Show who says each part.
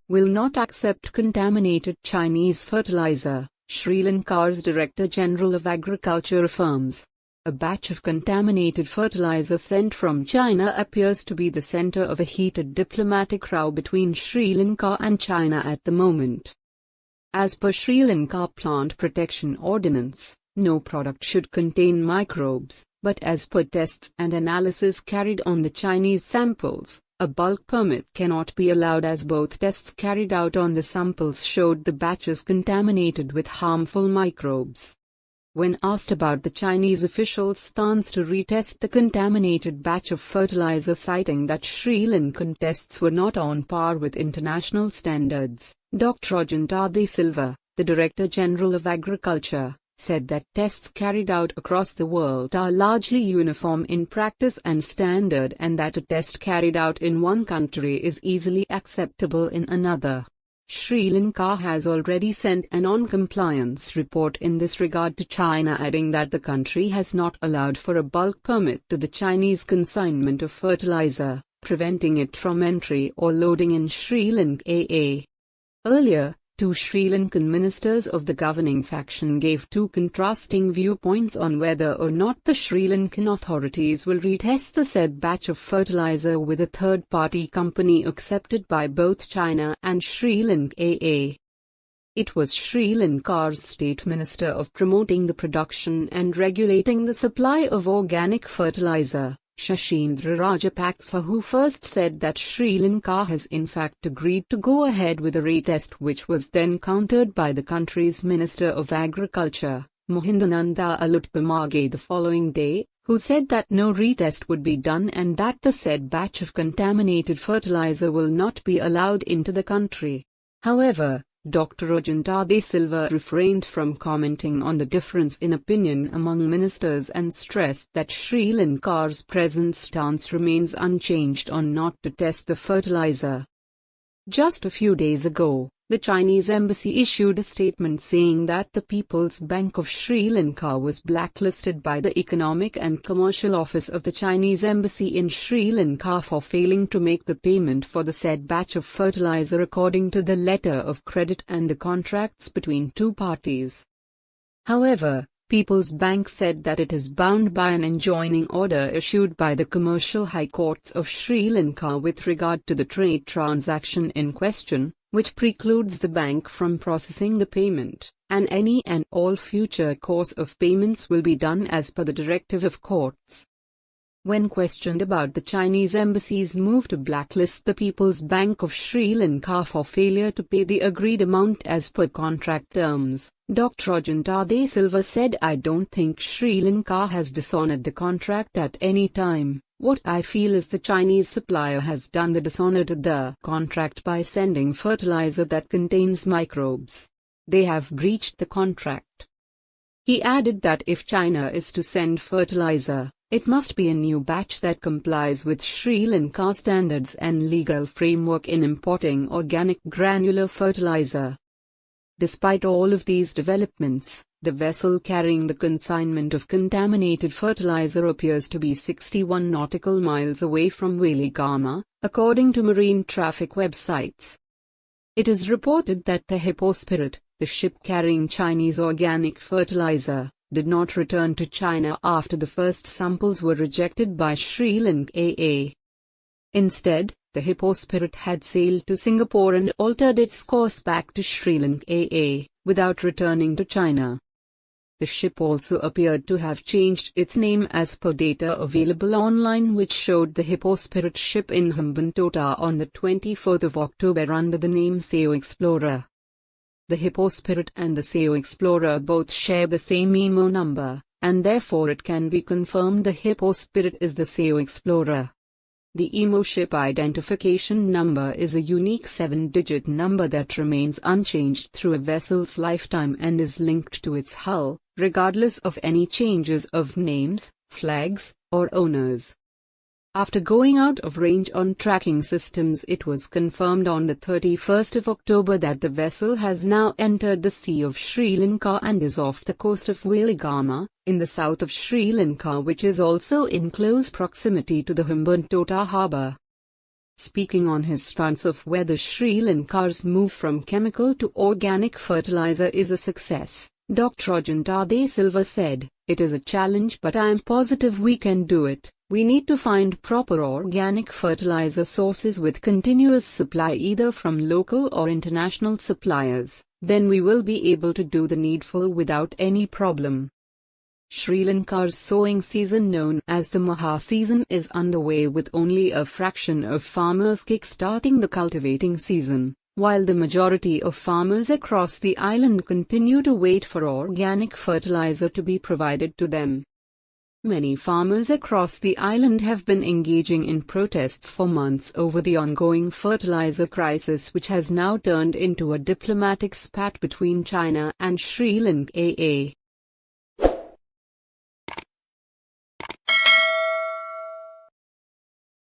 Speaker 1: will not accept contaminated Chinese fertilizer, Sri Lanka's Director General of Agriculture affirms. A batch of contaminated fertilizer sent from China appears to be the center of a heated diplomatic row between Sri Lanka and China at the moment. As per Sri Lanka Plant Protection Ordinance, no product should contain microbes, but as per tests and analysis carried on the Chinese samples, a bulk permit cannot be allowed as both tests carried out on the samples showed the batches contaminated with harmful microbes. When asked about the Chinese officials' stance to retest the contaminated batch of fertilizer, citing that Sri Lankan tests were not on par with international standards, Dr. Ajanta De Silva, the Director General of Agriculture, said that tests carried out across the world are largely uniform in practice and standard, and that a test carried out in one country is easily acceptable in another. Sri Lanka has already sent a non-compliance report in this regard to China, adding that the country has not allowed for a bulk permit to the Chinese consignment of fertilizer, preventing it from entry or loading in Sri Lanka. Earlier, two Sri Lankan ministers of the governing faction gave two contrasting viewpoints on whether or not the Sri Lankan authorities will retest the said batch of fertilizer with a third-party company accepted by both China and Sri Lanka. It was Sri Lanka's State Minister of Promoting the Production and Regulating the Supply of Organic Fertilizer, Shashindra Rajapaksa, who first said that Sri Lanka has in fact agreed to go ahead with a retest, which was then countered by the country's Minister of Agriculture, Mahindananda Alutpamage, the following day, who said that no retest would be done and that the said batch of contaminated fertilizer will not be allowed into the country. However, Dr. Ajanta De Silva refrained from commenting on the difference in opinion among ministers and stressed that Sri Lanka's present stance remains unchanged on not to test the fertilizer. Just a few days ago, the Chinese embassy issued a statement saying that the People's Bank of Sri Lanka was blacklisted by the Economic and Commercial Office of the Chinese Embassy in Sri Lanka for failing to make the payment for the said batch of fertilizer according to the letter of credit and the contracts between two parties. However, People's Bank said that it is bound by an enjoining order issued by the Commercial High Courts of Sri Lanka with regard to the trade transaction in question, which precludes the bank from processing the payment, and any and all future course of payments will be done as per the directive of courts. When questioned about the Chinese embassy's move to blacklist the People's Bank of Sri Lanka for failure to pay the agreed amount as per contract terms, Dr. Ajanta De Silva said, "I don't think Sri Lanka has dishonored the contract at any time. What I feel is the Chinese supplier has done the dishonor to the contract by sending fertilizer that contains microbes. They have breached the contract." He added that if China is to send fertilizer, it must be a new batch that complies with Sri Lanka standards and legal framework in importing organic granular fertilizer. Despite all of these developments, the vessel carrying the consignment of contaminated fertilizer appears to be 61 nautical miles away from Weligama, according to marine traffic websites. It is reported that the Hippo Spirit, the ship carrying Chinese organic fertilizer, did not return to China after the first samples were rejected by Sri Lanka. Instead, the Hippo Spirit had sailed to Singapore and altered its course back to Sri Lanka, without returning to China. The ship also appeared to have changed its name as per data available online, which showed the Hippo Spirit ship in Hambantota on the 24th of October under the name Sao Explorer. The Hippo Spirit and the Sao Explorer both share the same IMO number, and therefore it can be confirmed the Hippo Spirit is the Sao Explorer. The IMO ship identification number is a unique 7-digit number that remains unchanged through a vessel's lifetime and is linked to its hull, regardless of any changes of names, flags, or owners. After going out of range on tracking systems, it was confirmed on the 31st of October that the vessel has now entered the Sea of Sri Lanka and is off the coast of Weligama, in the south of Sri Lanka, which is also in close proximity to the Hambantota harbour. Speaking on his stance of whether Sri Lanka's move from chemical to organic fertilizer is a success, Dr. Ajanta De Silva said, "It is a challenge, but I am positive we can do it. We need to find proper organic fertilizer sources with continuous supply either from local or international suppliers. Then we will be able to do the needful without any problem." Sri Lanka's sowing season, known as the Maha season, is underway with only a fraction of farmers kick-starting the cultivating season, while the majority of farmers across the island continue to wait for organic fertilizer to be provided to them. Many farmers across the island have been engaging in protests for months over the ongoing fertilizer crisis, which has now turned into a diplomatic spat between China and Sri Lanka.